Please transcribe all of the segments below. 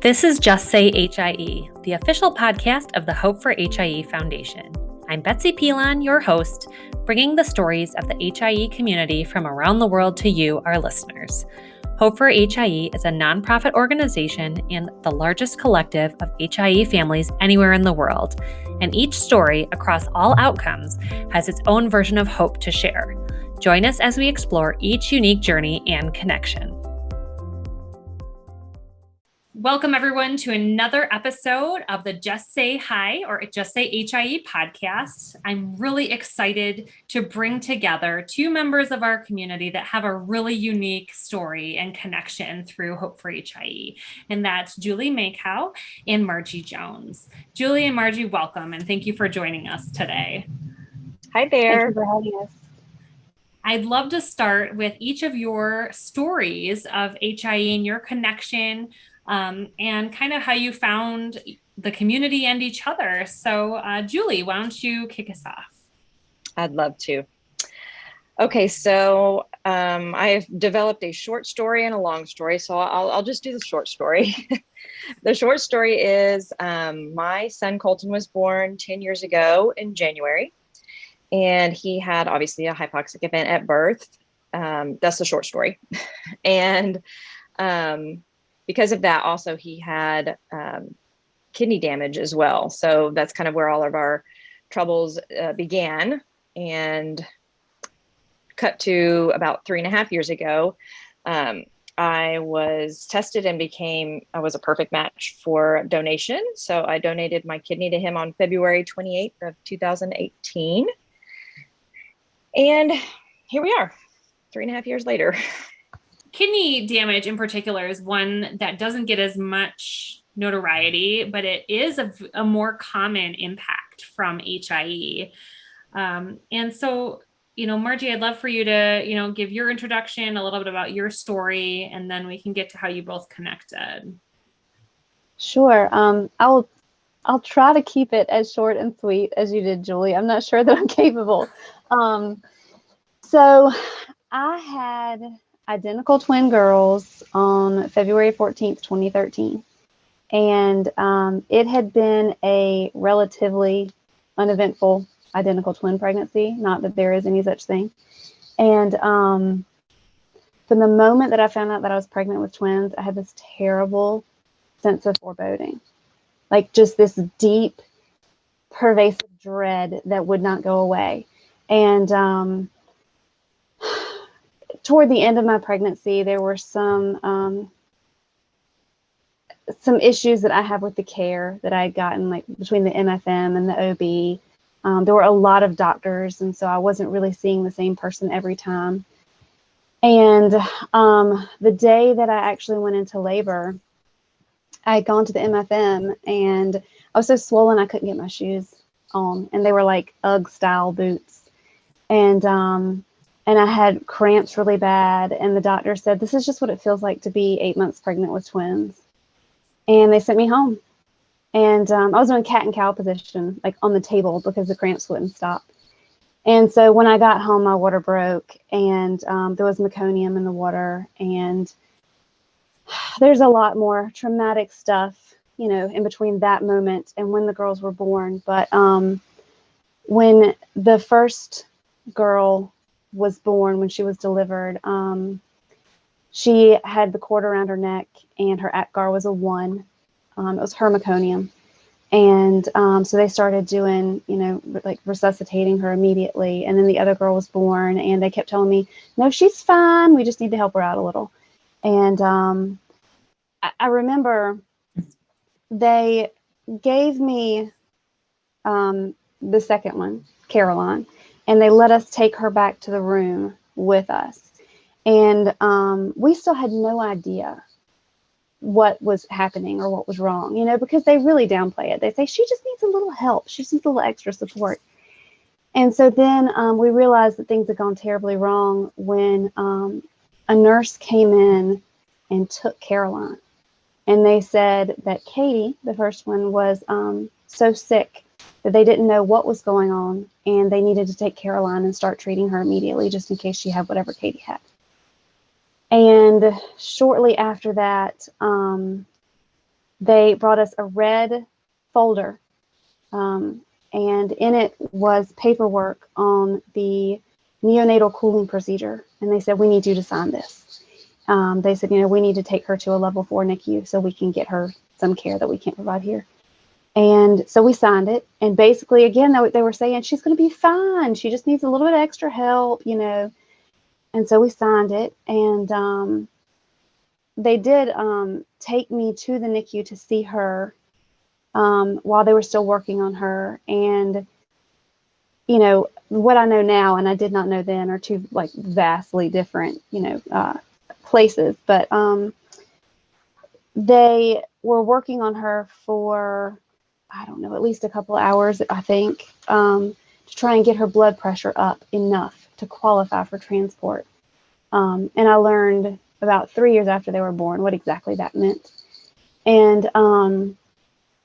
This is Just Say HIE, the official podcast of the Hope for HIE Foundation. I'm Betsy Pilon, your host, bringing the stories of the HIE community from around the world to you, our listeners. Hope for HIE is a nonprofit organization and the largest collective of HIE families anywhere in the world, and each story across all outcomes has its own version of hope to share. Join us as we explore each unique journey and connection. Welcome, everyone, to another episode of the Just Say HIE or Just Say HIE podcast. I'm really excited to bring together two members of our community that have a really unique story and connection through Hope for HIE, and that's Julie Makow and Margie Jones. Julie and Margie, welcome, and thank you for joining us today. Hi there. Thank you for having us. I'd love to start with each of your stories of HIE and your connection and kind of how you found the community and each other. So Julie, why don't you kick us off? I'd love to. Okay, so I've developed a short story and a long story, so I'll just do the short story. The short story is my son Colton was born 10 years ago in January, and he had obviously a hypoxic event at birth. That's the short story. And because of that, also he had kidney damage as well. So that's kind of where all of our troubles began. And cut to about 3.5 years ago, I was tested and I was a perfect match for donation. So I donated my kidney to him on February 28th of 2018. And here we are, 3.5 years later. Kidney damage in particular is one that doesn't get as much notoriety, but it is a more common impact from HIE. And so, Margie, I'd love for you to, give your introduction, a little bit about your story, and then we can get to how you both connected. Sure. I'll try to keep it as short and sweet as you did, Julie. I'm not sure that I'm capable. So I had identical twin girls on February 14th, 2013. And it had been a relatively uneventful identical twin pregnancy, not that there is any such thing. And from the moment that I found out that I was pregnant with twins, I had this terrible sense of foreboding, like just this deep, pervasive dread that would not go away. And toward the end of my pregnancy, there were some issues that I have with the care that I had gotten, like between the MFM and the OB. There were a lot of doctors, and so I wasn't really seeing the same person every time. And the day that I actually went into labor, I had gone to the MFM, and I was so swollen I couldn't get my shoes on, and they were like Ugg style boots. And I had cramps really bad, and the doctor said, "This is just what it feels like to be 8 months pregnant with twins." And they sent me home. And I was in a cat and cow position, like on the table, because the cramps wouldn't stop. And so when I got home, my water broke, and there was meconium in the water. And there's a lot more traumatic stuff, in between that moment and when the girls were born. But when the first girl was born, when she was delivered, she had the cord around her neck, and her APGAR was a 1. It was her meconium. And so they started doing, like resuscitating her immediately. And then the other girl was born, and they kept telling me, "No, she's fine. We just need to help her out a little." And I remember they gave me the second one, Caroline, and they let us take her back to the room with us. And we still had no idea what was happening or what was wrong, because they really downplay it. They say, "She just needs a little help. She just needs a little extra support." And so then we realized that things had gone terribly wrong when a nurse came in and took Caroline. And they said that Katie, the first one, was so sick that they didn't know what was going on, and they needed to take Caroline and start treating her immediately just in case she had whatever Katie had. And shortly after that, they brought us a red folder, and in it was paperwork on the neonatal cooling procedure. And they said, we need you to sign this. They said, we need to take her to a level 4 NICU so we can get her some care that we can't provide here. And so we signed it. And basically, again, they were saying, she's going to be fine. She just needs a little bit of extra help, And so we signed it. And they did take me to the NICU to see her while they were still working on her. And, what I know now and I did not know then are two like vastly different, places. But they were working on her for, I don't know, at least a couple of hours, I think, to try and get her blood pressure up enough to qualify for transport. And I learned about 3 years after they were born what exactly that meant. And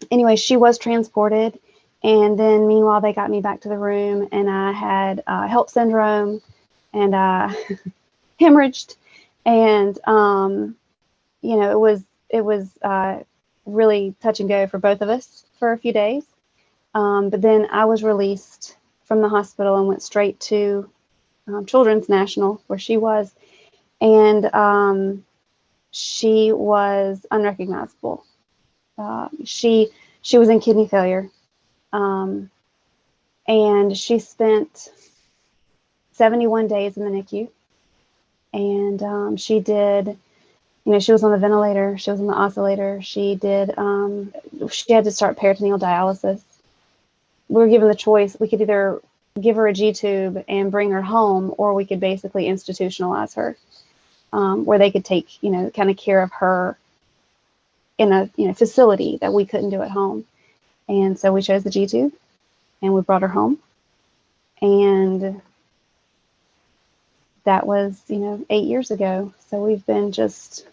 anyway, she was transported. And then meanwhile, they got me back to the room, and I had HELLP syndrome, and I hemorrhaged. And, it was really touch and go for both of us for a few days. But then I was released from the hospital and went straight to Children's National, where she was. And she was unrecognizable. She was in kidney failure. And she spent 71 days in the NICU. And she did, she was on the ventilator, she was on the oscillator. She had to start peritoneal dialysis. We were given the choice. We could either give her a G-tube and bring her home, or we could basically institutionalize her, where they could take, kind of care of her in a, facility that we couldn't do at home. And so we chose the G-tube, and we brought her home. And that was, 8 years ago. So we've been just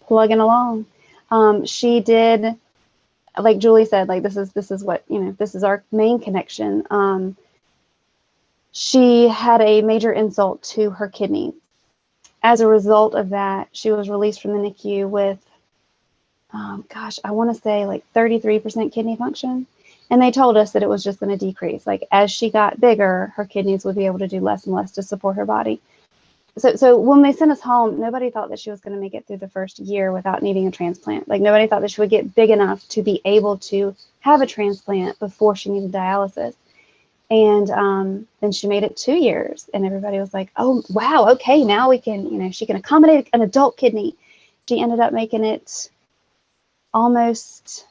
plugging along. She did, like Julie said, like this is what, this is our main connection. She had a major insult to her kidneys. As a result of that, she was released from the NICU with, I want to say like 33% kidney function. And they told us that it was just going to decrease. Like as she got bigger, her kidneys would be able to do less and less to support her body. So when they sent us home, nobody thought that she was going to make it through the first year without needing a transplant. Like nobody thought that she would get big enough to be able to have a transplant before she needed dialysis. And then she made it 2 years, and everybody was like, oh, wow, okay, now we can, she can accommodate an adult kidney. She ended up making it almost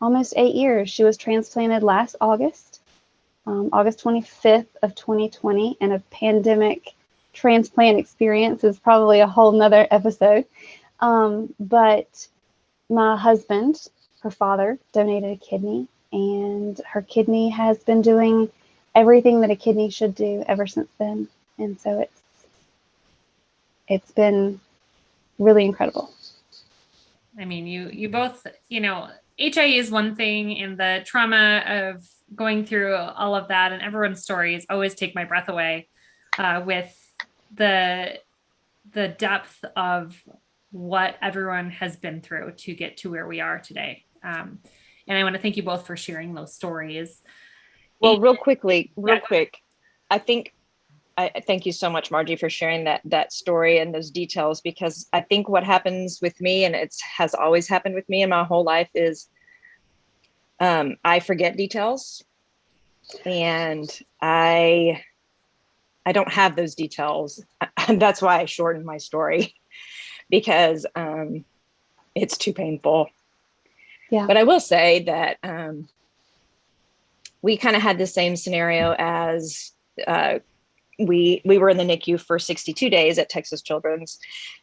8 years. She was transplanted last August, August 25th of 2020, and a pandemic transplant experience is probably a whole nother episode. But my husband, her father, donated a kidney, and her kidney has been doing everything that a kidney should do ever since then. And so it's been really incredible. I mean, you both, HIE is one thing, and the trauma of going through all of that and everyone's stories always take my breath away with the depth of what everyone has been through to get to where we are today. And I want to thank you both for sharing those stories. Well, real quick, I thank you so much, Margie, for sharing that story and those details, because I think what happens with me, and it has always happened with me in my whole life, is I forget details, and I don't have those details. And that's why I shortened my story, because it's too painful. Yeah. But I will say that we kind of had the same scenario as we were in the NICU for 62 days at Texas Children's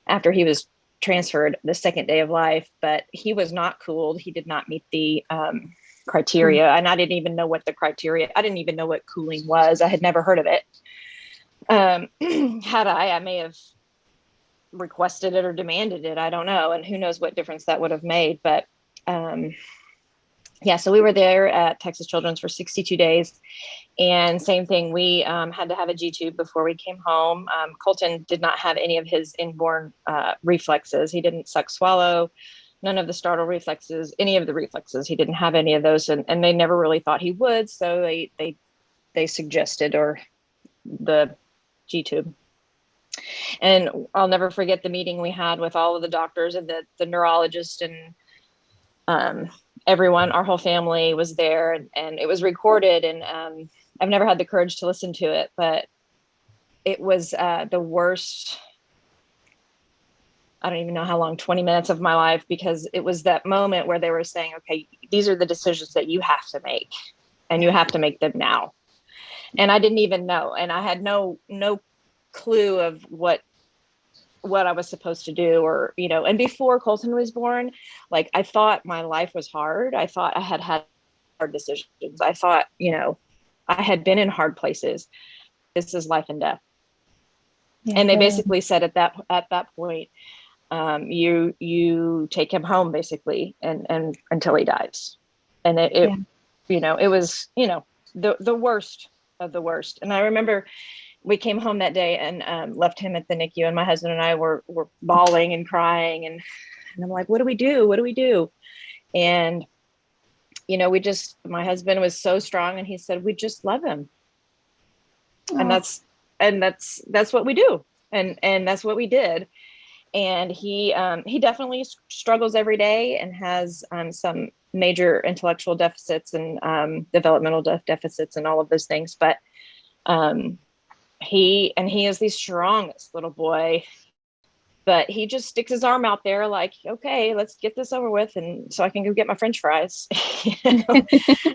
after he was transferred the second day of life, but he was not cooled. He did not meet the criteria. And I didn't even know what cooling was. I had never heard of it. Had I may have requested it or demanded it. I don't know. And who knows what difference that would have made. But so we were there at Texas Children's for 62 days. And same thing, we had to have a G-tube before we came home. Colton did not have any of his inborn reflexes. He didn't suck swallow. none of the startle reflexes, any of the reflexes. He didn't have any of those, and they never really thought he would. So they suggested, or the G tube. And I'll never forget the meeting we had with all of the doctors and the neurologist, and everyone, our whole family was there, and it was recorded. And I've never had the courage to listen to it, but it was the worst. I don't even know how long, 20 minutes of my life, because it was that moment where they were saying, okay, these are the decisions that you have to make, and you have to make them now. And I didn't even know. And I had no clue of what I was supposed to do, or, and before Colton was born, like, I thought my life was hard. I thought I had hard decisions. I thought, I had been in hard places. This is life and death. Yeah, and they basically said at that point, you take him home, basically, and until he dies. And it was, the worst of the worst. And I remember we came home that day and left him at the NICU, and my husband and I were bawling and crying, and I'm like, what do we do? What do we do? And, my husband was so strong, and he said, we just love him. Oh. And that's what we do. And that's what we did. And he definitely struggles every day, and has some major intellectual deficits and developmental deficits and all of those things. But he is the strongest little boy, but he just sticks his arm out there like, okay, let's get this over with, and so I can go get my French fries.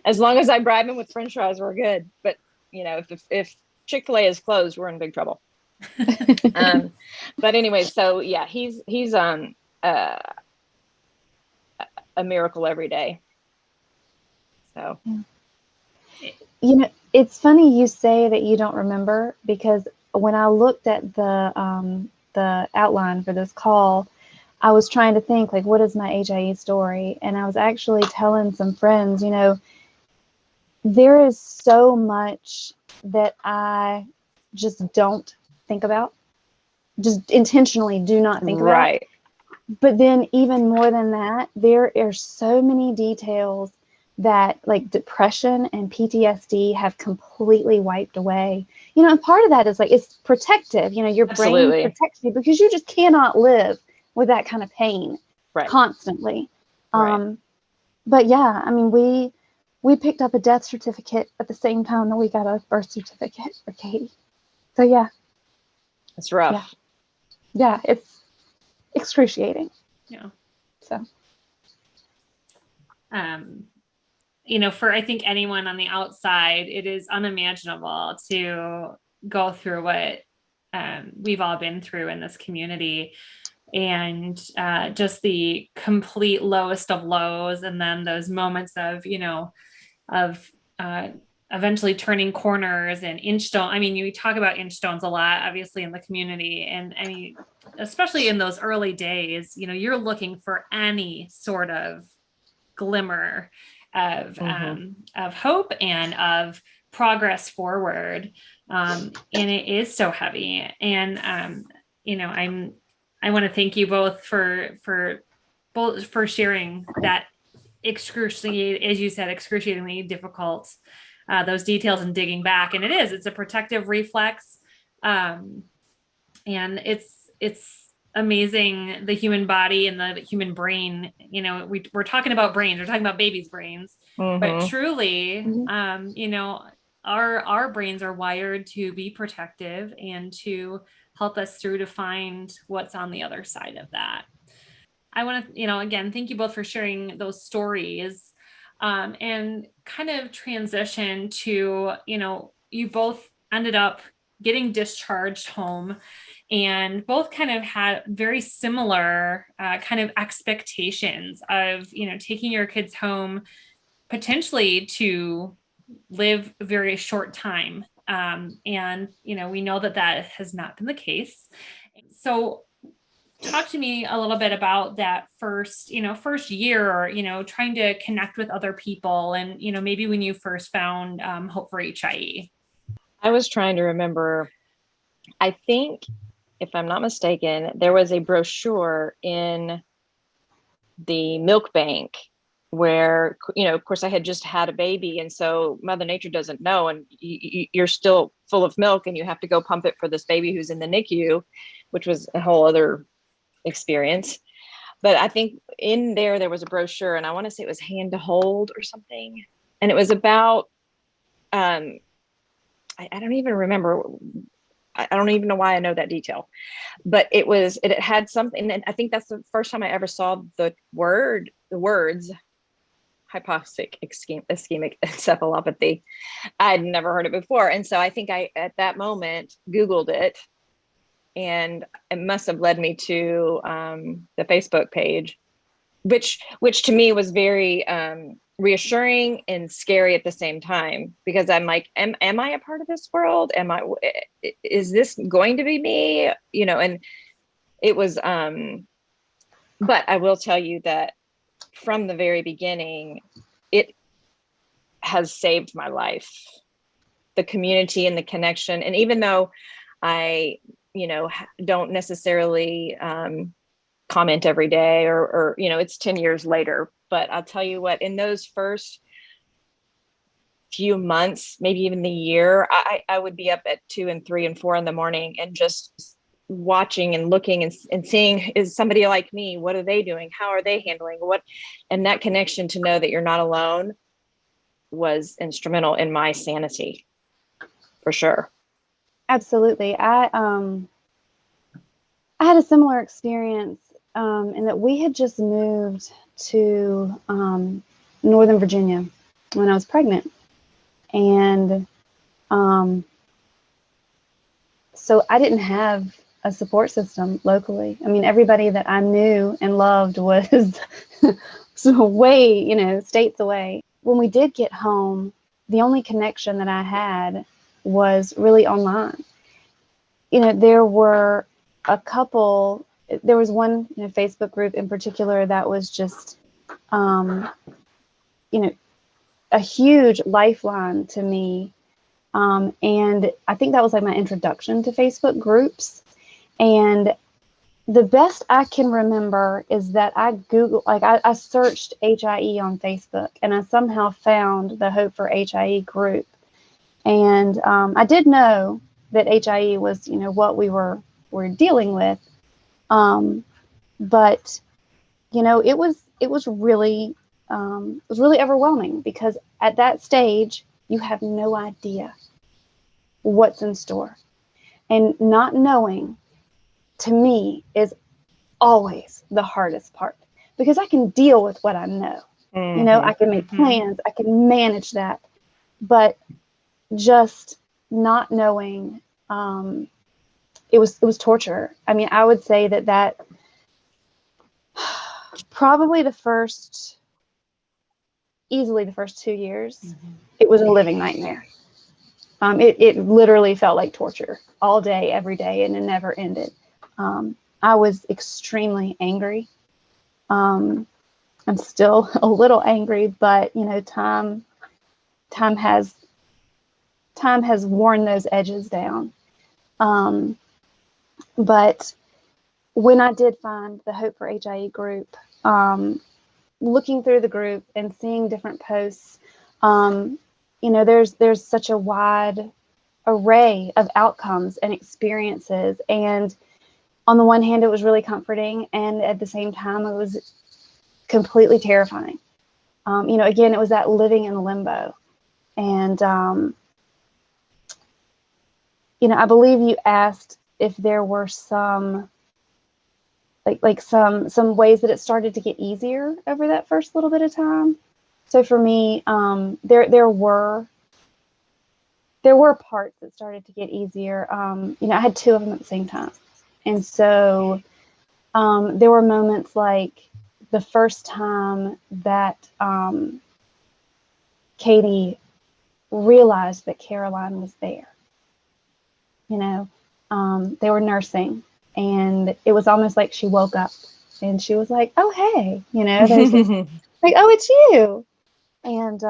As long as I bribe him with French fries, we're good. But if Chick-fil-A is closed, we're in big trouble. But anyway, so yeah, he's a miracle every day. So it's funny you say that you don't remember, because when I looked at the outline for this call, I was trying to think, like, what is my HIE story? And I was actually telling some friends, there is so much that I just don't think about, just intentionally do not think about. Right. But then even more than that, there are so many details that, like, depression and PTSD have completely wiped away. And part of that is, like, it's protective. Your Absolutely. brain protects you, because you just cannot live with that kind of pain constantly. Right. But yeah, I mean, we picked up a death certificate at the same time that we got a birth certificate for Katie. So yeah. It's rough. Yeah, it's excruciating. Yeah. So. For, I think, anyone on the outside, it is unimaginable to go through what we've all been through in this community, and just the complete lowest of lows, and then those moments of eventually turning corners and inchstone. I mean, you talk about inchstones a lot, obviously, in the community, and I mean, especially in those early days, you're looking for any sort of glimmer of hope and of progress forward, and it is so heavy. And I want to thank you both for sharing that excruciatingly difficult those details, and digging back. And it's a protective reflex, and it's amazing, the human body and the human brain. We're talking about brains, we're talking about babies' brains, but truly, our brains are wired to be protective and to help us through, to find what's on the other side of that. I want to, again, thank you both for sharing those stories, and kind of transition to, you both ended up getting discharged home, and both kind of had very similar kind of expectations of, taking your kids home potentially to live a very short time. And, we know that has not been the case. So talk to me a little bit about that first year, or, trying to connect with other people, and, maybe when you first found Hope for HIE. I was trying to remember, I think, if I'm not mistaken, there was a brochure in the milk bank where, of course I had just had a baby. And so Mother Nature doesn't know, and you're still full of milk and you have to go pump it for this baby who's in the NICU, which was a whole other experience. But I think in there was a brochure, and I want to say it was Hand to Hold or something. And it was about, I don't even remember. I don't even know why I know that detail, but it had something. And I think that's the first time I ever saw the words hypoxic ischemic encephalopathy. I'd never heard it before. And so I think I, at that moment, Googled it, and it must have led me to the Facebook page, which to me was very reassuring and scary at the same time, because I'm like, am I a part of this world? Is this going to be me? And it was, but I will tell you that from the very beginning, it has saved my life, the community and the connection. And even though I, don't necessarily comment every day or it's 10 years later, but I'll tell you what, in those first few months, maybe even the year, I would be up at 2 and 3 and 4 in the morning and just watching and looking and seeing, is somebody like me? What are they doing? How are they handling what? And that connection to know that you're not alone was instrumental in my sanity, for sure. Absolutely. I had a similar experience in that we had just moved to Northern Virginia when I was pregnant. And so I didn't have a support system locally. I mean, everybody that I knew and loved was so way, states away. When we did get home, the only connection that I had was really online. There were there was one Facebook group in particular that was just, a huge lifeline to me. And I think that was like my introduction to Facebook groups. And the best I can remember is that I searched HIE on Facebook, and I somehow found the Hope for HIE group. And I did know that HIE was, what we were dealing with. But, it was really overwhelming, because at that stage, you have no idea what's in store. And not knowing, to me, is always the hardest part, because I can deal with what I know. Mm-hmm. I can make plans, I can manage that. But just not knowing, it was torture. I mean, I would say that probably easily the first 2 years, it was a living nightmare. It literally felt like torture all day, every day, and it never ended. I was extremely angry. I'm still a little angry, but time has worn those edges down. But when I did find the Hope for HIE group, looking through the group and seeing different posts, there's such a wide array of outcomes and experiences. And on the one hand, it was really comforting, and at the same time, it was completely terrifying. Again, it was that living in limbo. And, I believe you asked if there were some some ways that it started to get easier over that first little bit of time. So for me, there were parts that started to get easier. I had 2 of them at the same time. And so there were moments like the first time that Katie realized that Caroline was there. They were nursing, and it was almost like she woke up and she was like, oh, hey, there's this, like, oh, it's you. And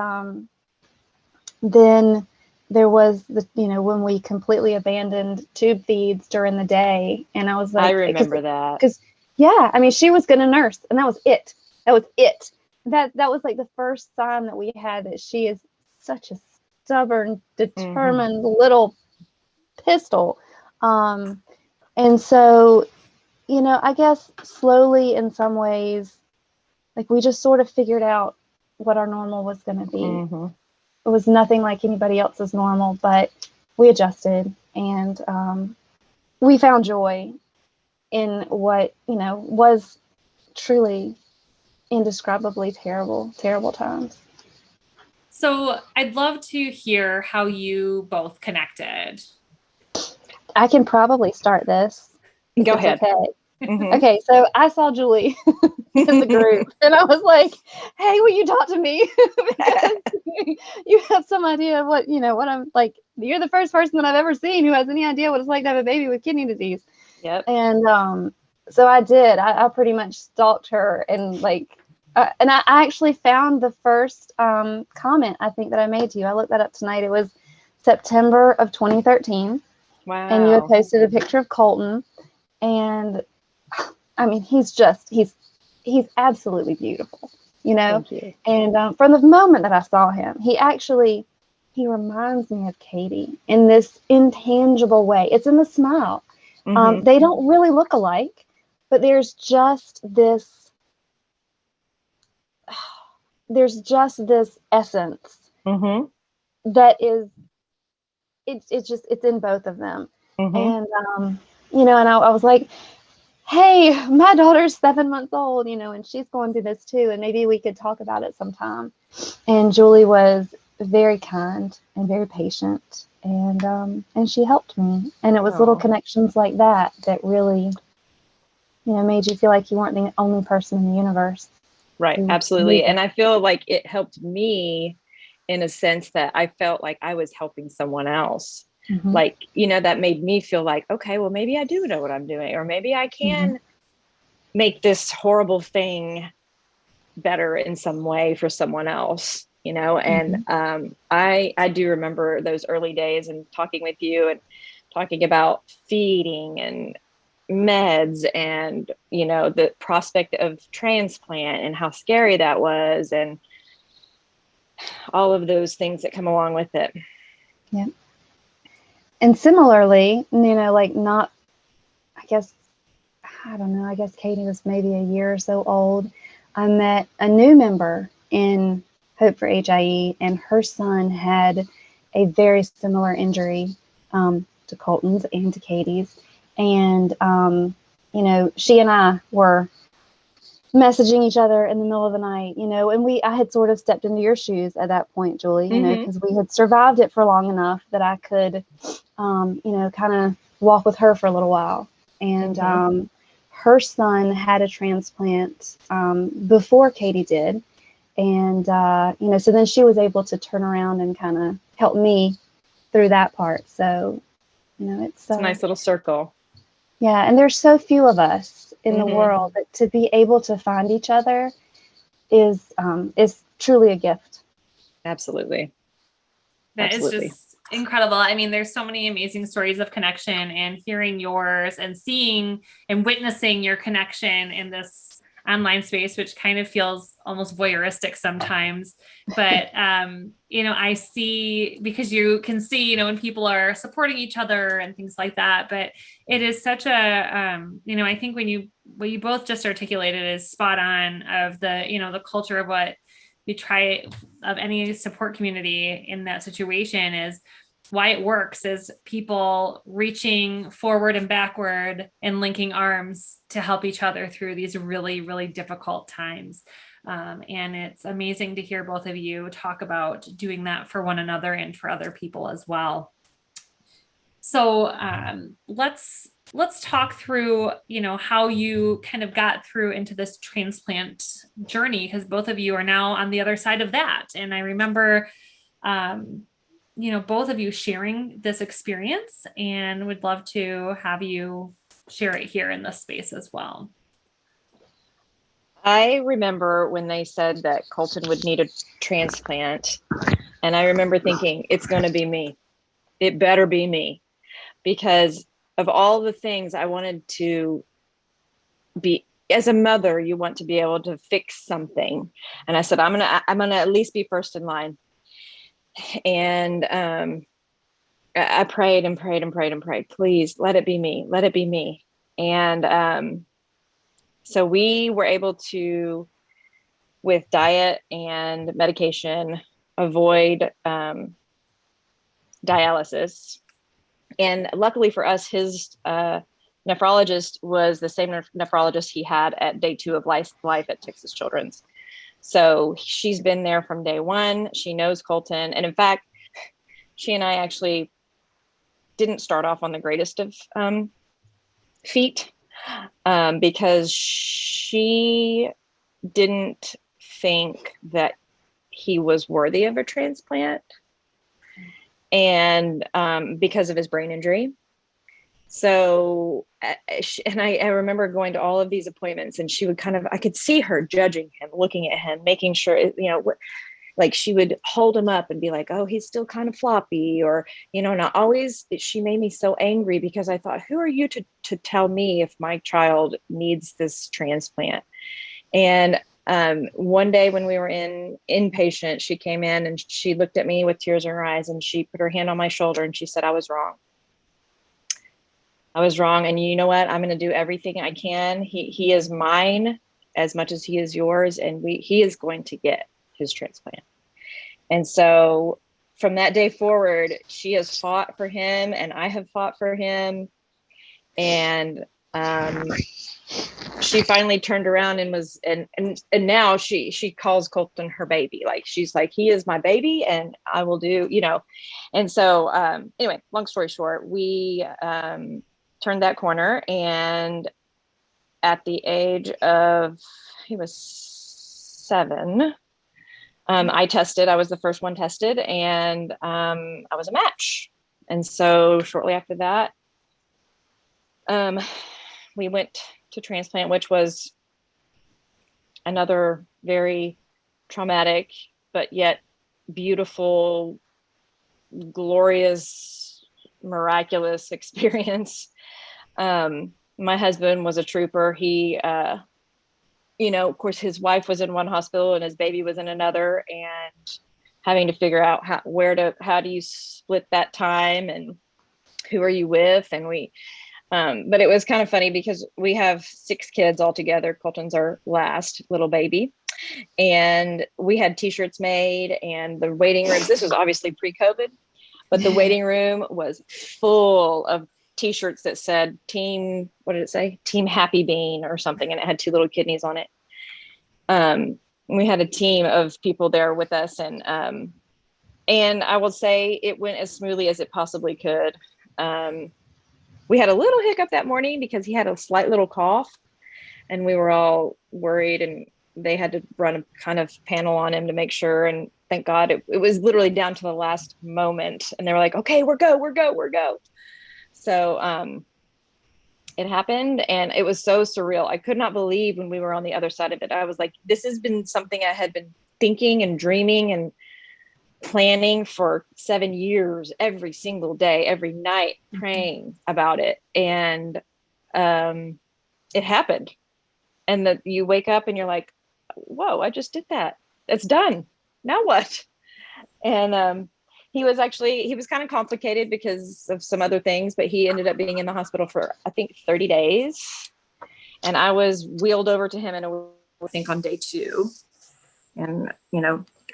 then there was when we completely abandoned tube feeds during the day, and I was like, I remember that. Because, yeah, I mean, she was going to nurse, and that was it. That was it. That was like the first sign that we had that she is such a stubborn, determined little pistol. And so, I guess slowly in some ways, like we just sort of figured out what our normal was going to be. It was nothing like anybody else's normal, but we adjusted, and we found joy in what, was truly indescribably terrible times. So I'd love to hear how you both connected. I can probably start this. Go ahead. Okay. Okay, so I saw Julie in the group, and I was like, "Hey, will you talk to me? Because you have some idea of what I'm like. You're the first person that I've ever seen who has any idea what it's like to have a baby with kidney disease." Yep. And so I did. I pretty much stalked her, and and I actually found the first comment I think that I made to you. I looked that up tonight. It was September of 2013. Wow. And you had posted a picture of Colton, and I mean, he's absolutely beautiful, Thank you. And from the moment that I saw him, he reminds me of Katie in this intangible way. It's in the smile. They don't really look alike, but there's just this essence that is, it's in both of them. And, and I was like, hey, my daughter's 7 months old, and she's going through this too. And maybe we could talk about it sometime. And Julie was very kind and very patient. And she helped me. And it was little connections like that really, made you feel like you weren't the only person in the universe. Right. Absolutely. And I feel like it helped me in a sense that I felt like I was helping someone else. Like, that made me feel like, okay, well, maybe I do know what I'm doing, or maybe I can make this horrible thing better in some way for someone else, and I do remember those early days and talking with you and talking about feeding and meds and, the prospect of transplant and how scary that was and all of those things that come along with it. Yeah. And similarly, I guess Katie was maybe a year or so old. I met a new member in Hope for HIE, and her son had a very similar injury to Colton's and to Katie's. And, she and I were messaging each other in the middle of the night, and I had sort of stepped into your shoes at that point, Julie, because we had survived it for long enough that I could, kind of walk with her for a little while. And her son had a transplant before Katie did. And, so then she was able to turn around and kind of help me through that part. So, it's a nice little circle. Yeah. And there's so few of us in the world that to be able to find each other is truly a gift. Absolutely. That is just incredible. I mean, there's so many amazing stories of connection, and hearing yours and seeing and witnessing your connection in this online space, which kind of feels almost voyeuristic sometimes. But, I see, because you can see, when people are supporting each other and things like that, but it is such a, I think what you both just articulated is spot on of the, the culture of what we try of any support community in that situation is why it works is people reaching forward and backward and linking arms to help each other through these really, really difficult times. And it's amazing to hear both of you talk about doing that for one another and for other people as well. So let's talk through, how you kind of got through into this transplant journey, because both of you are now on the other side of that. And I remember, both of you sharing this experience, and would love to have you share it here in this space as well. I remember when they said that Colton would need a transplant, and I remember thinking, it's going to be me. It better be me, because of all the things I wanted to be as a mother, you want to be able to fix something. And I said, I'm gonna at least be first in line. And I prayed and prayed and prayed and prayed, please let it be me, let it be me. And so we were able to, with diet and medication, avoid dialysis. And luckily for us, his nephrologist was the same nephrologist he had at day 2 of life at Texas Children's. So she's been there from day 1. She knows Colton. And in fact, she and I actually didn't start off on the greatest of feet because she didn't think that he was worthy of a transplant, and because of his brain injury. So, and I remember going to all of these appointments, and she would I could see her judging him, looking at him, making sure, like she would hold him up and be like, oh, he's still kind of floppy, or, not always. She made me so angry because I thought, who are you to tell me if my child needs this transplant? And one day when we were inpatient, she came in and she looked at me with tears in her eyes, and she put her hand on my shoulder and she said, I was wrong. I was wrong. And you know what? I'm going to do everything I can. He is mine as much as he is yours. And he is going to get his transplant. And so from that day forward, she has fought for him and I have fought for him. And she finally turned around and was, and now she calls Colton her baby. Like, she's like, he is my baby and I will do, And so anyway, long story short, we turned that corner, and at the age of, he was 7, I tested. I was the first one tested, and I was a match. And so shortly after that, we went to transplant, which was another very traumatic, but yet beautiful, glorious, miraculous experience. My husband was a trooper. He, of course, his wife was in one hospital and his baby was in another, and having to figure out how do you split that time and who are you with? And but it was kind of funny because we have 6 kids all together. Colton's our last little baby. And we had t-shirts made, and the waiting rooms, this was obviously pre-COVID, but the waiting room was full of t-shirts that said team, what did it say? Team Happy Bean or something. And it had 2 little kidneys on it. We had a team of people there with us. And I will say it went as smoothly as it possibly could. We had a little hiccup that morning because he had a slight little cough, and we were all worried, and they had to run a kind of panel on him to make sure. And thank God it was literally down to the last moment. And they were like, okay, we're go. So it happened, and it was so surreal. I could not believe when we were on the other side of it. I was like, this has been something I had been thinking and dreaming and planning for 7 years, every single day, every night, praying about it. And it happened. And that you wake up and you're like, whoa, I just did that. It's done. Now what? And he was kind of complicated because of some other things, but he ended up being in the hospital for, I think, 30 days. And I was wheeled over to him I think on day 2. And,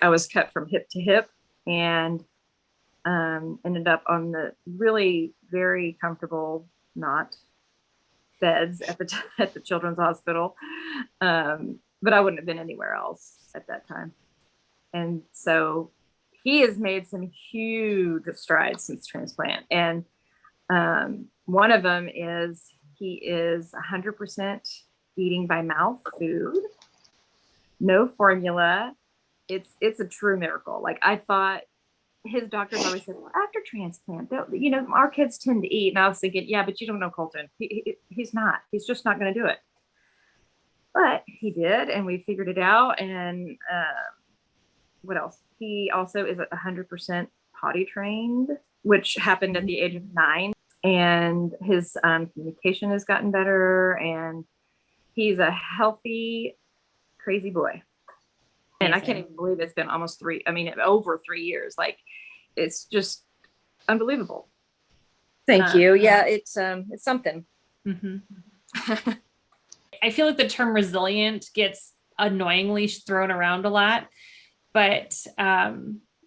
I was cut from hip to hip, and ended up on the really very comfortable, not beds at the Children's Hospital. But I wouldn't have been anywhere else at that time. And so he has made some huge strides since transplant. And one of them is he is 100% eating by mouth food, no formula. It's a true miracle. Like, I thought, his doctors always said, well, after transplant, our kids tend to eat. And I was thinking, yeah, but you don't know Colton. He's not. He's just not going to do it. But he did, and we figured it out. And what else? He also is 100% potty trained, which happened at the age of 9. And his communication has gotten better. And He's a healthy, crazy boy. And I can't even believe it's been over 3 years. Like, it's just unbelievable. Thank you. Yeah, it's something. Mm-hmm. I feel like the term resilient gets annoyingly thrown around a lot, but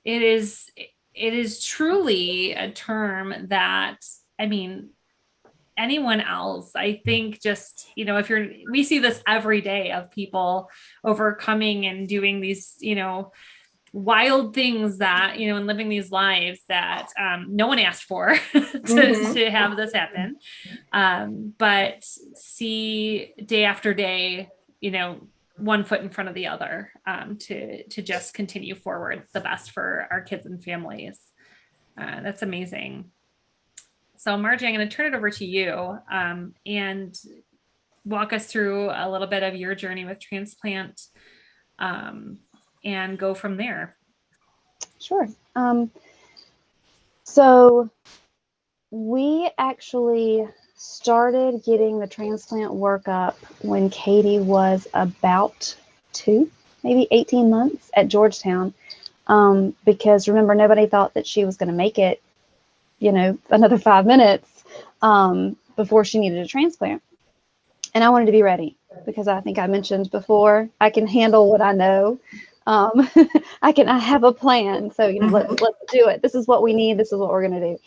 it is truly a term that, I mean, anyone else, I think, just, we see this every day of people overcoming and doing these, wild things that, and living these lives that no one asked for to have this happen. But see day after day, one foot in front of the other, to just continue forward the best for our kids and families. That's amazing. So Margie, I'm going to turn it over to you, and walk us through a little bit of your journey with transplant, and go from there. Sure. So we actually started getting the transplant workup when Katie was about 2, maybe 18 months at Georgetown. Because remember, nobody thought that she was going to make it, another 5 minutes before she needed a transplant. And I wanted to be ready because I think I mentioned before, I can handle what I know. I have a plan. So, let's do it. This is what we need. This is what we're going to do.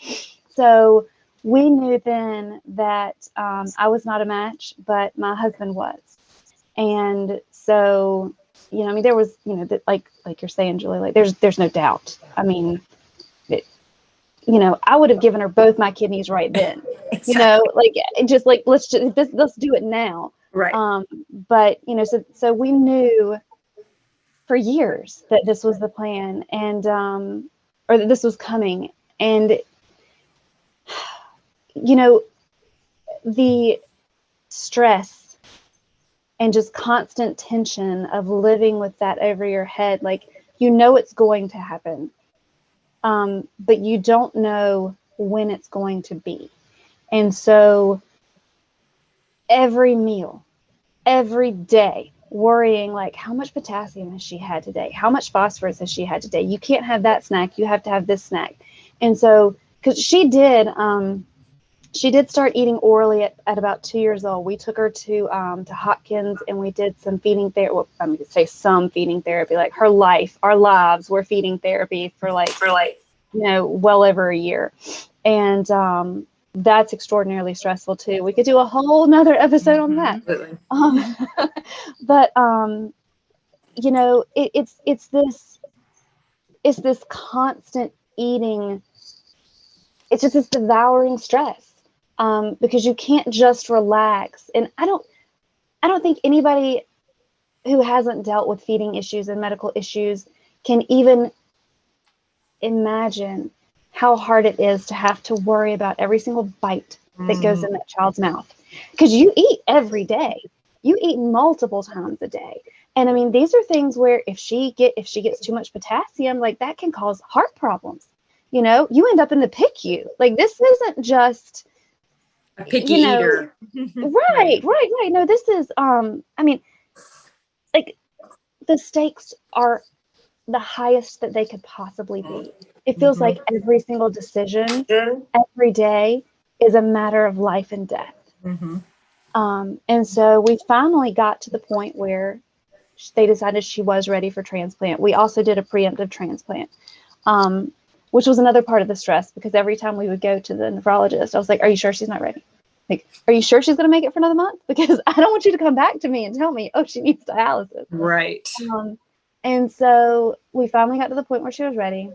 So we knew then that I was not a match, but my husband was. And so, there was, like you're saying, Julie, like there's no doubt. I mean, I would have given her both my kidneys right then, Exactly. let's do it now. Right. But, so we knew for years that this was the plan, and, or that this was coming. And, the stress and just constant tension of living with that over your head, like, it's going to happen. But you don't know when it's going to be. And so every meal, every day, worrying, like, how much potassium has she had today? How much phosphorus has she had today? You can't have that snack. You have to have this snack. And so, because she did start eating orally at about 2 years old. We took her to Hopkins, and we did some feeding therapy. Well, I'm going to say some feeding therapy. Like, our lives were feeding therapy for well over a year. And that's extraordinarily stressful too. We could do a whole nother episode on that. But it's this constant eating. It's just this devouring stress, because you can't just relax. And I don't think anybody who hasn't dealt with feeding issues and medical issues can even imagine how hard it is to have to worry about every single bite that goes in that child's mouth, because you eat every day. You eat multiple times a day. And I mean, these are things where if she gets too much potassium, like, that can cause heart problems. You end up in the PICU. Like, this isn't just a picky eater. Right. No, this is, like, the stakes are the highest that they could possibly be. It feels like every single decision every day is a matter of life and death. And so we finally got to the point where they decided she was ready for transplant. We also did a preemptive transplant, which was another part of the stress, because every time we would go to the nephrologist, I was like, are you sure she's not ready? Like, are you sure she's going to make it for another month? Because I don't want you to come back to me and tell me, oh, she needs dialysis. Right. And so we finally got to the point where she was ready.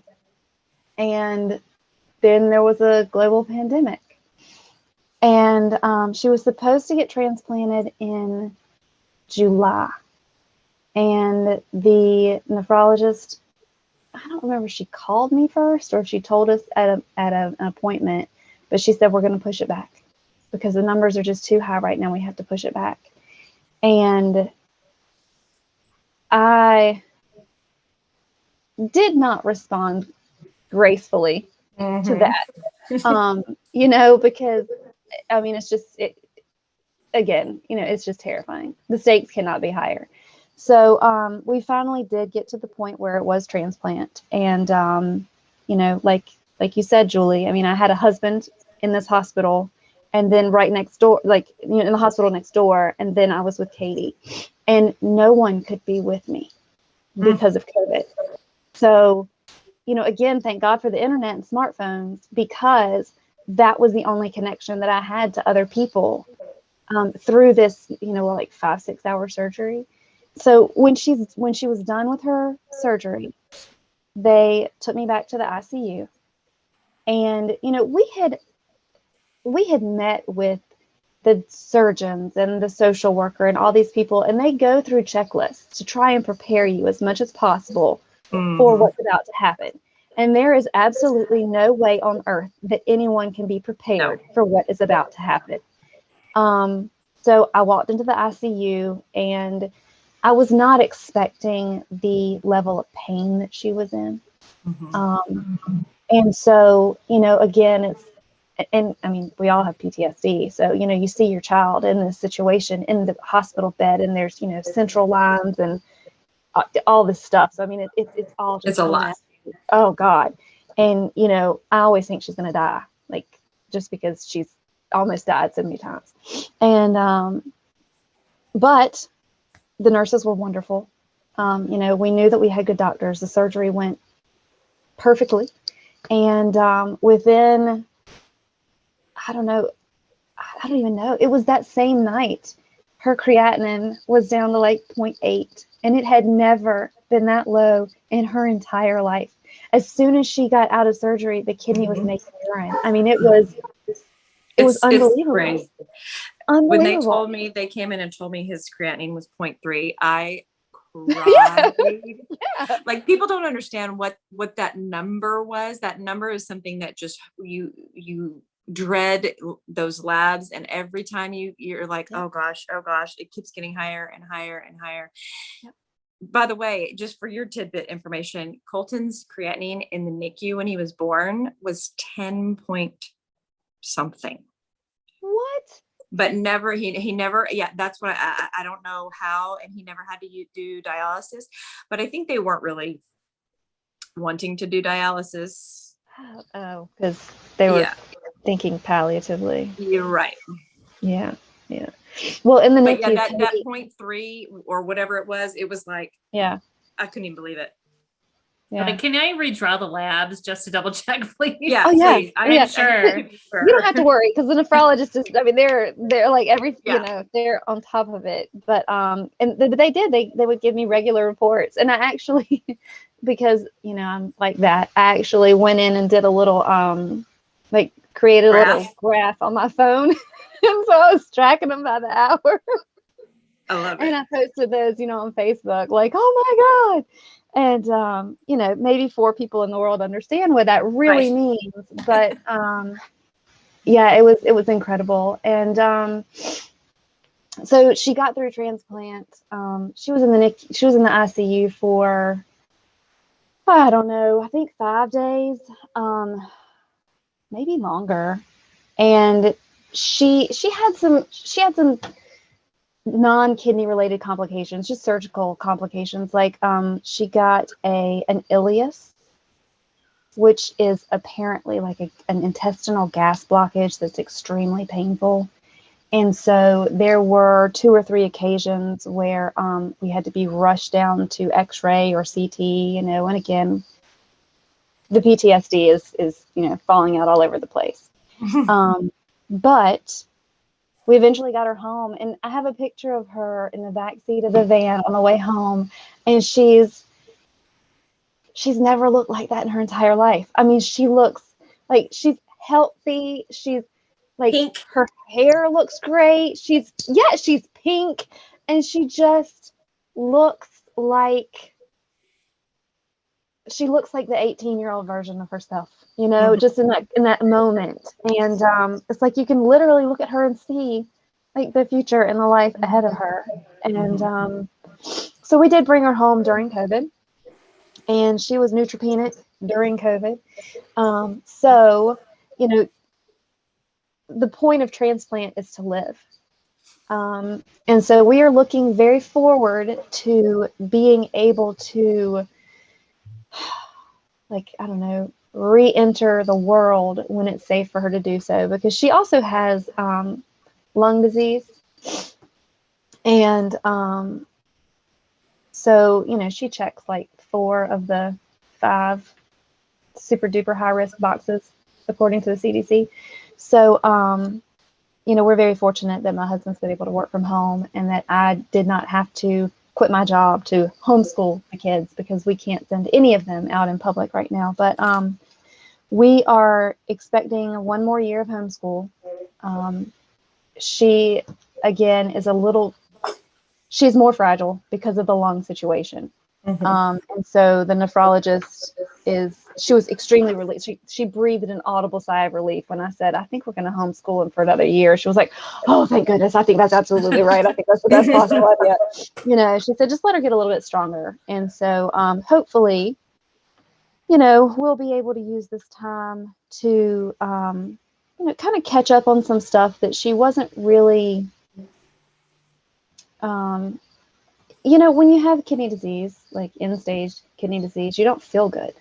And then there was a global pandemic. And she was supposed to get transplanted in July. And the nephrologist, I don't remember if she called me first or if she told us at an appointment, but she said, we're going to push it back because the numbers are just too high right now. We have to push it back. And I did not respond gracefully to that, because I mean, it's just, again, it's just terrifying. The stakes cannot be higher. So we finally did get to the point where it was transplant. And, like you said, Julie, I mean, I had a husband in this hospital, and then right next door, in the hospital next door. And then I was with Katie, and no one could be with me because of COVID. So, again, thank God for the internet and smartphones, because that was the only connection that I had to other people through this, 5-6 hour surgery. So when she was done with her surgery, they took me back to the ICU, and we had met with the surgeons and the social worker and all these people, and they go through checklists to try and prepare you as much as possible for what's about to happen. And there is absolutely no way on earth that anyone can be prepared for what is about to happen. So I walked into the ICU, and I was not expecting the level of pain that she was in. And so, again, and I mean, we all have PTSD. So, you see your child in this situation in the hospital bed, and there's, central lines and all this stuff. So, I mean, it's all just, it's a lot. Oh God. And, I always think she's going to die, just because she's almost died so many times. And, but the nurses were wonderful. We knew that we had good doctors. The surgery went perfectly. And within, I don't even know. It was that same night, her creatinine was down to 0.8, and it had never been that low in her entire life. As soon as she got out of surgery, the kidney was making urine. I mean, it was unbelievable. It's crazy. Unbelievable. When they told me, they came in and told me his creatinine was 0.3, I cried. Yeah. People don't understand what that number was. That number is something that just you dread those labs, and every time you're like, oh gosh, it keeps getting higher and higher and higher. Yep. By the way, just for your tidbit information, Colton's creatinine in the NICU when he was born was 10 point something. What? But never, he never, that's what I don't know how, and he never had to do dialysis, but I think they weren't really wanting to do dialysis. Oh, because they were thinking palliatively. You're right. Yeah. Well, in the but NICU, that 0.3 or whatever it was I couldn't even believe it. Yeah. Can I redraw the labs just to double check, please? Yeah. Oh, please. I'm sure. You don't have to worry, because the nephrologist is, I mean, they're like they're on top of it. But and they would give me regular reports. And I actually, because, I'm like that, I actually went in and did a little, created a little graph on my phone. And so I was tracking them by the hour. I love it. And I posted those, on Facebook, oh my God. And, maybe 4 people in the world understand what that really means. But, it was incredible. And so she got through transplant. She was in the ICU for, I don't know, I think 5 days, maybe longer. And she had some non-kidney related complications, just surgical complications. She got an ileus, which is apparently an intestinal gas blockage that's extremely painful. And so there were 2 or 3 occasions where we had to be rushed down to X-ray or CT, and again, the PTSD is falling out all over the place. But we eventually got her home, and I have a picture of her in the back seat of the van on the way home, and she's never looked like that in her entire life. I mean, she looks like she's healthy. She's pink. Her hair looks great. She's pink, and she just looks like the 18-year-old version of herself, just in that moment. And it's like you can literally look at her and see the future and the life ahead of her. And so we did bring her home during COVID, and she was neutropenic during COVID. So, the point of transplant is to live. And so we are looking very forward to being able to, like, I don't know, re-enter the world when it's safe for her to do so, because she also has lung disease. And so, you know, she checks like 4 of the 5 super duper high risk boxes, according to the CDC. So, you know, we're very fortunate that my husband's been able to work from home and that I did not have to quit my job to homeschool my kids, because we can't send any of them out in public right now. But we are expecting 1 more year of homeschool. She, again, is she's more fragile because of the lung situation. And so the nephrologist she was extremely relieved. She breathed an audible sigh of relief when I said, I think we're going to homeschool him for another year. She was like, oh, thank goodness. I think that's absolutely right. I think that's the best possible idea. You know, she said, just let her get a little bit stronger. And so hopefully, you know, we'll be able to use this time to, you know, kind of catch up on some stuff that she wasn't really, you know, when you have kidney disease, like end-stage kidney disease, you don't feel good.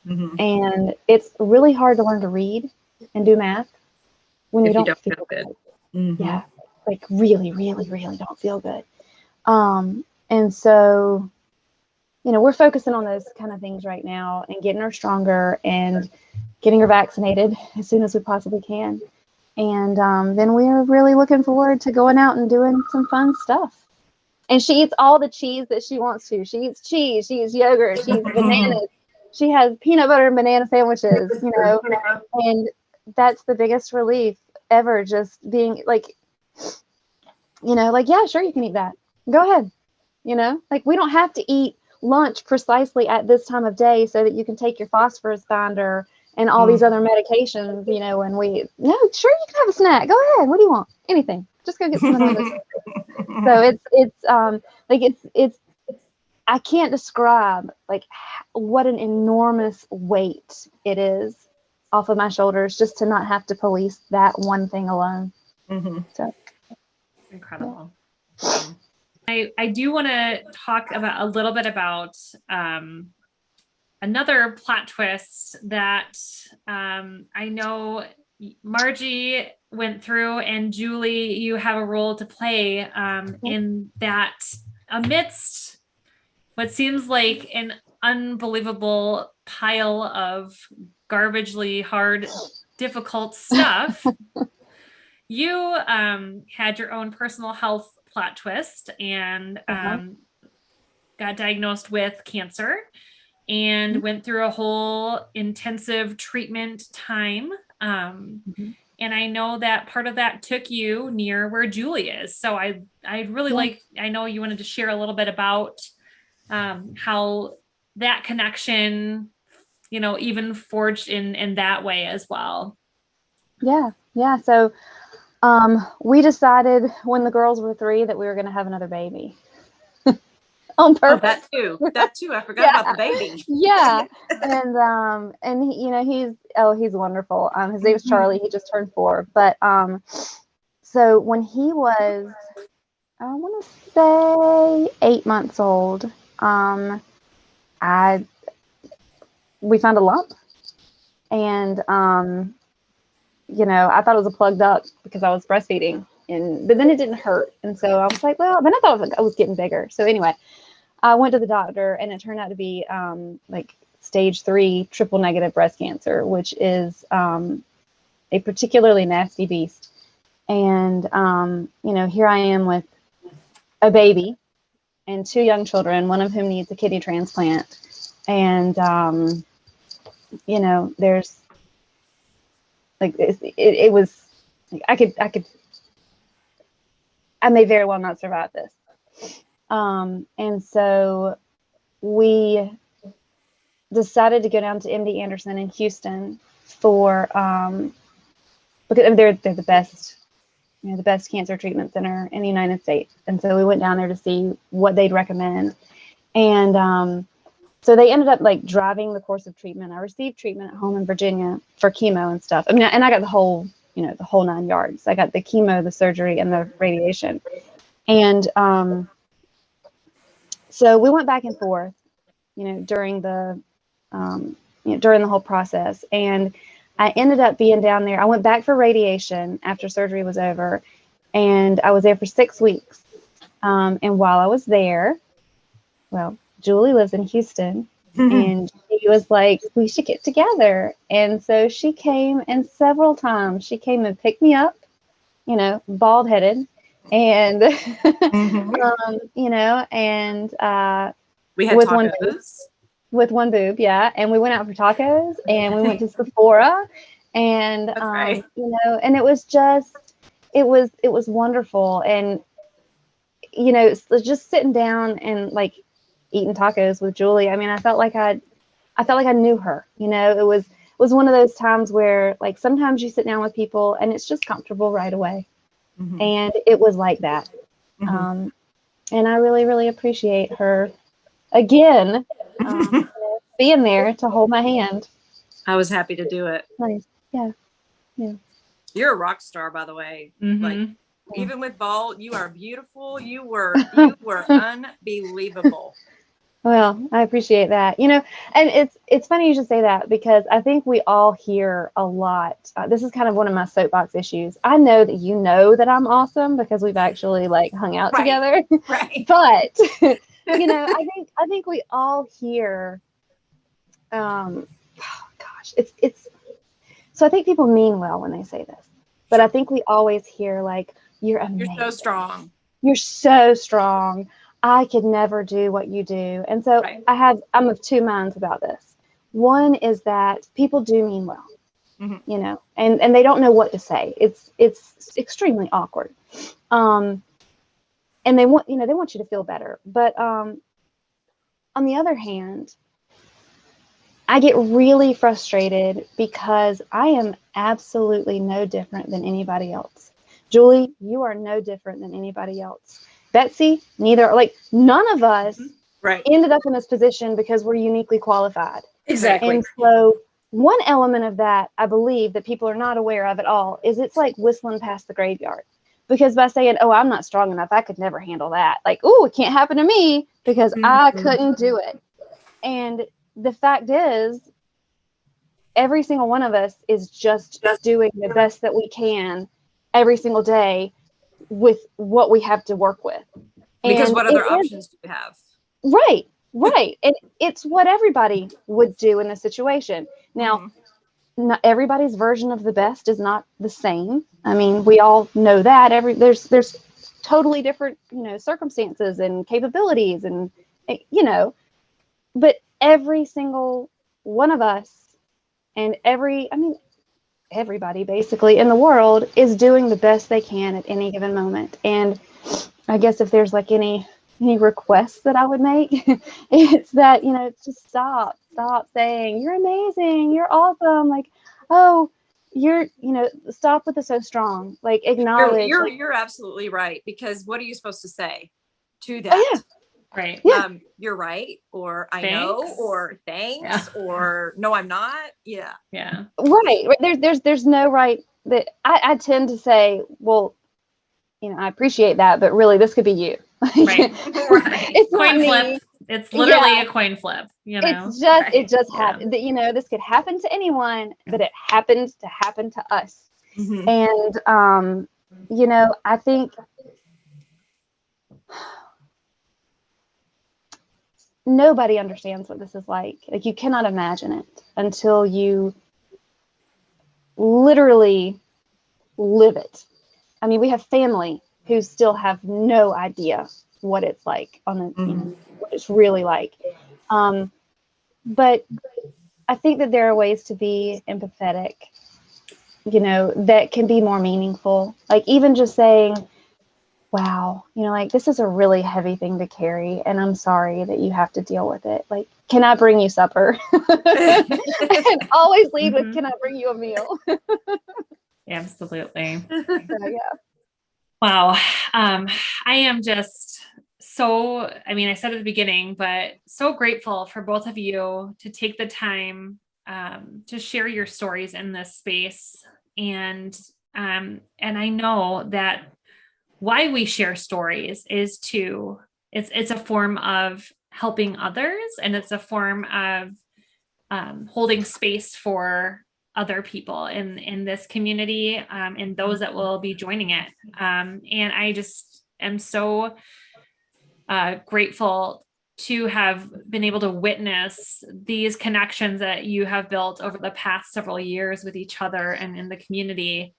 And it's really hard to learn to read and do math when you don't feel good. Yeah, like really, really, really don't feel good. And so, you know, we're focusing on those kind of things right now and getting her stronger and getting her vaccinated as soon as we possibly can. And then we're really looking forward to going out and doing some fun stuff. And she eats all the cheese that she wants to. She eats cheese, she eats yogurt, she eats bananas. She has peanut butter and banana sandwiches, you know, and that's the biggest relief ever. Just being like, you know, like, yeah, sure, you can eat that. Go ahead. You know, like, we don't have to eat lunch precisely at this time of day so that you can take your phosphorus binder and all these other medications, you know, and no, sure, you can have a snack. Go ahead. What do you want? Anything. Just go get some of those. So it's I can't describe like what an enormous weight it is off of my shoulders just to not have to police that one thing alone. So incredible. Yeah. I do want to talk about a little bit about another plot twist that I know Margie went through, and Julie, you have a role to play in that, amidst what seems like an unbelievable pile of garbagely hard, difficult stuff. You had your own personal health plot twist and got diagnosed with cancer and went through a whole intensive treatment time. And I know that part of that took you near where Julie is. So I'd really like, I know you wanted to share a little bit about how that connection, you know, even forged in that way as well. Yeah. So we decided when the girls were 3 that we were going to have another baby. On purpose. That too. I forgot about the baby. Yeah. And he, you know, he's wonderful. His name is Charlie. He just turned 4. But so when he was, I want to say 8 months old, we found a lump, and you know, I thought it was a plugged up because I was breastfeeding, but then it didn't hurt, and so I was like, well, then I thought I was getting bigger. So anyway, I went to the doctor, and it turned out to be like stage 3 triple negative breast cancer, which is a particularly nasty beast. And you know, here I am with a baby and 2 young children, one of whom needs a kidney transplant. And you know, there's like it was like I may very well not survive this. And so we decided to go down to MD Anderson in Houston for because they're the best, you know, the best cancer treatment center in the United States. And so we went down there to see what they'd recommend. And so they ended up like driving the course of treatment. I received treatment at home in Virginia for chemo and stuff. I mean, and I got the whole the whole 9 yards. I got the chemo, the surgery, and the radiation. And so we went back and forth, during the whole process. And I ended up being down there. I went back for radiation after surgery was over, and I was there for 6 weeks. And while I was there, well, Julie lives in Houston, and she was like, we should get together. And so she came, and several times she came and picked me up, bald headed, and, and we had with tacos. With one boob, yeah. And we went out for tacos, and we went to Sephora, and, That's right. and it was just, it was wonderful. And, it's just sitting down and like eating tacos with Julie. I mean, I felt like I knew her, it was one of those times where like sometimes you sit down with people and it's just comfortable right away. And it was like that. And I really, really appreciate her again, being there to hold my hand. I was happy to do it. Nice. Yeah. You're a rock star, by the way. Like, even with bald, you are beautiful. You were unbelievable. Well, I appreciate that. And it's funny you should say that, because I think we all hear a lot. This is kind of one of my soapbox issues. I know that you know that I'm awesome because we've actually like hung out together. Right. But I think we all hear. It's. So I think people mean well when they say this, but I think we always hear like, you're amazing. You're so strong. You're so strong. I could never do what you do. And so I'm of two minds about this. One is that people do mean well, and they don't know what to say. It's extremely awkward. And they want you to feel better. But on the other hand, I get really frustrated because I am absolutely no different than anybody else. Julie, you are no different than anybody else. Betsy, neither. Like, none of us ended up in this position because we're uniquely qualified. Exactly. And so one element of that, I believe, that people are not aware of at all is it's like whistling past the graveyard. Because by saying, oh, I'm not strong enough, I could never handle that. Like, oh, it can't happen to me because I couldn't do it. And the fact is, every single one of us is just doing the best that we can every single day with what we have to work with. Because and what other options do you have? Right. And it's what everybody would do in this situation. Now, not everybody's version of the best is not the same. I mean, we all know that. There's totally different, circumstances and capabilities and, but every single one of us and everybody basically in the world is doing the best they can at any given moment. And I guess if there's like any requests that I would make, it's that, just stop saying you're amazing, you're awesome. Like, oh, you're, stop with the so strong, like acknowledge. You're absolutely right. Because what are you supposed to say to that? Oh, yeah. Right. Yeah. You're right. Or I Thanks. know, or thanks, or no, I'm not. Yeah. Yeah. Right. There's no right that I tend to say, well, I appreciate that, but really this could be you. Right. It's not Coin me. flip. It's literally a coin flip, It's just, it just happened. This could happen to anyone, but it happened to happen to us. And, I think nobody understands what this is like. Like, you cannot imagine it until you literally live it. I mean, we have family who still have no idea what it's like what it's really like. But I think that there are ways to be empathetic, that can be more meaningful. Like, even just saying, wow, like, this is a really heavy thing to carry, and I'm sorry that you have to deal with it. Like, can I bring you supper? And always lead with, can I bring you a meal? Absolutely. So, yeah. Wow. I am just so, I said at the beginning, but so grateful for both of you to take the time to share your stories in this space. And And I know that why we share stories is it's a form of helping others, and it's a form of holding space for other people in this community, and those that will be joining it. And I just am so grateful to have been able to witness these connections that you have built over the past several years with each other and in the community.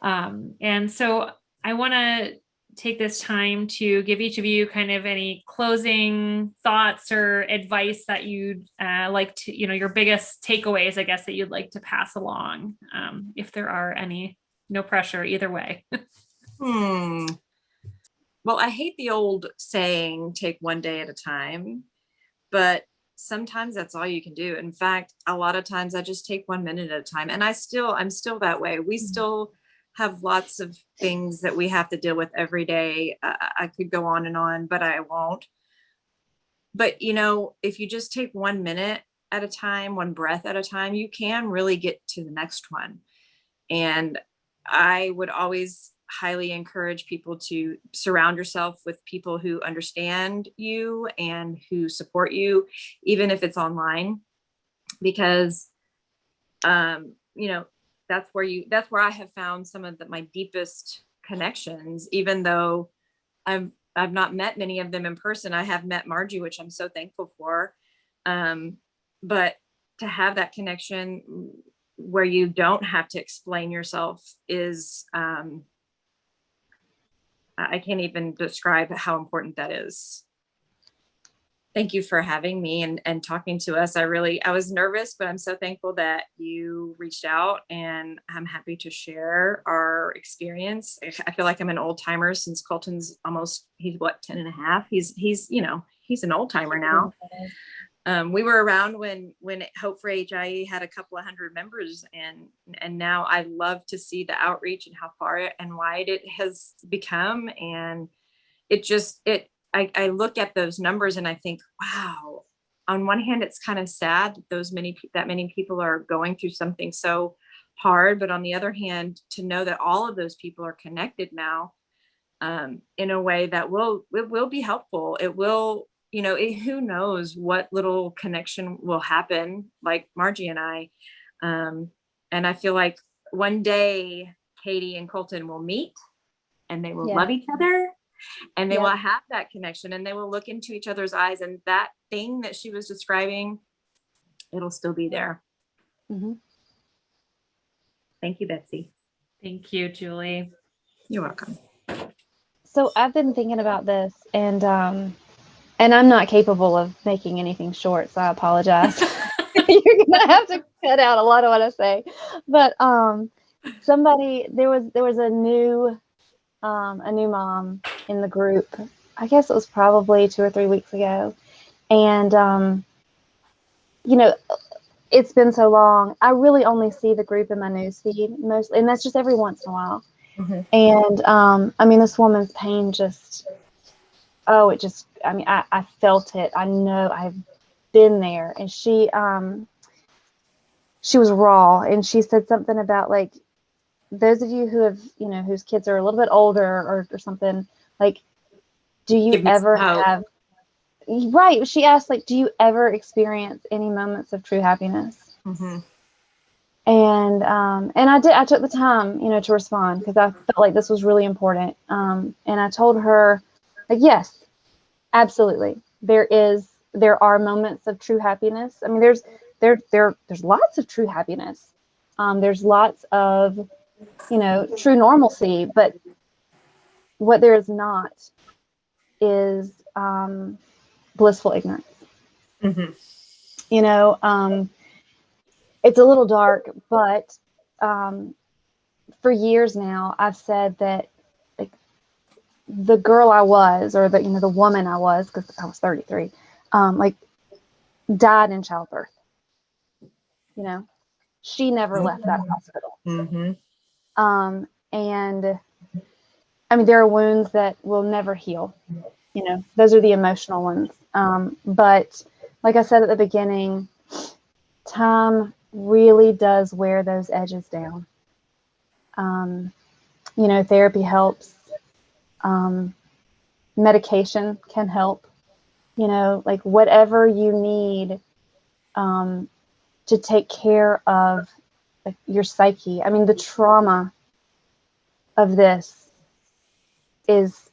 And so I want to take this time to give each of you kind of any closing thoughts or advice that you'd like to, your biggest takeaways, I guess, that you'd like to pass along, if there are any. No pressure either way. Well, I hate the old saying, take one day at a time, but sometimes that's all you can do. In fact, a lot of times I just take 1 minute at a time, and I'm still that way. We still have lots of things that we have to deal with every day. I could go on, but I won't. But, if you just take 1 minute at a time, one breath at a time, you can really get to the next one. And I would always highly encourage people to surround yourself with people who understand you and who support you, even if it's online, because, that's where I have found some of my deepest connections, even though I've not met many of them in person. I have met Margie, which I'm so thankful for. But to have that connection where you don't have to explain yourself is, I can't even describe how important that is. Thank you for having me and talking to us. I was nervous, but I'm so thankful that you reached out, and I'm happy to share our experience. I feel like I'm an old timer since Colton's he's 10 and a half. He's an old timer now. We were around when Hope for HIE had a couple of hundred members, and now I love to see the outreach and how far and wide it has become. And I look at those numbers and I think, wow, on one hand, it's kind of sad that many people are going through something so hard. But on the other hand, to know that all of those people are connected now, in a way that will be helpful. It will, who knows what little connection will happen, like Margie and I. And I feel like one day Katie and Colton will meet, and they will love each other, and they will have that connection, and they will look into each other's eyes, and that thing that she was describing, it'll still be there. Mm-hmm. Thank you, Betsy. Thank you, Julie. You're welcome. So I've been thinking about this, and I'm not capable of making anything short, so I apologize. You're gonna have to cut out a lot of what I say. But there was a new mom in the group. I guess it was probably 2 or 3 weeks ago, and it's been so long. I really only see the group in my newsfeed mostly, and that's just every once in a while. Mm-hmm. And this woman's pain I felt it. I know I've been there. And she was raw, and she said something about, like, those of you who have, whose kids are a little bit older or something, like, do you ever have, right. She asked, like, do you ever experience any moments of true happiness? Mm-hmm. And I took the time, to respond, because I felt like this was really important. And I told her, like, yes, absolutely. There are moments of true happiness. There's lots of true happiness. There's lots of, true normalcy, but what there is not is blissful ignorance. Mm-hmm. It's a little dark, but for years now, I've said that, like, the girl I was, or the woman I was, because I was 33, died in childbirth. She never left that hospital. Mm-hmm. And there are wounds that will never heal. Those are the emotional ones. But like I said at the beginning, time really does wear those edges down. Therapy helps. Medication can help. Like whatever you need to take care of like your psyche. I mean, the trauma of this is,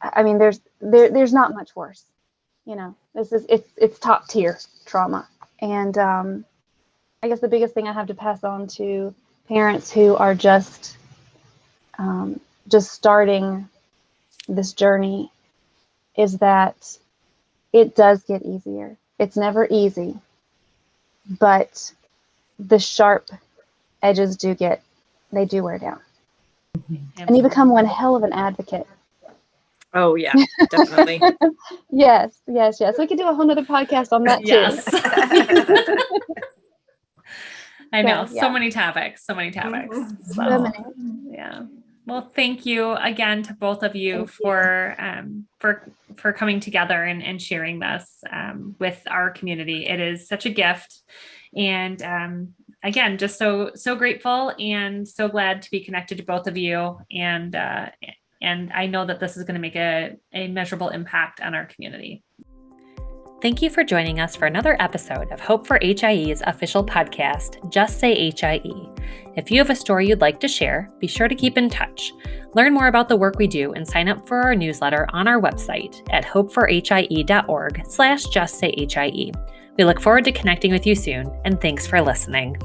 I mean, there's not much worse. It's top tier trauma. And I guess the biggest thing I have to pass on to parents who are just starting this journey is that it does get easier. It's never easy, but the sharp edges do wear down. And you become one hell of an advocate. Oh yeah, definitely. Yes. We could do a whole nother podcast on that too. Yes. I know. So, yeah. So many topics. So many. Yeah. Well, thank you again to both of you for coming together and sharing this with our community. It is such a gift, and again, just so grateful and so glad to be connected to both of you. And I know that this is going to make a measurable impact on our community. Thank you for joining us for another episode of Hope for HIE's official podcast, Just Say HIE. If you have a story you'd like to share, be sure to keep in touch. Learn more about the work we do and sign up for our newsletter on our website at hopeforhie.org/justsayhie. We look forward to connecting with you soon, and thanks for listening.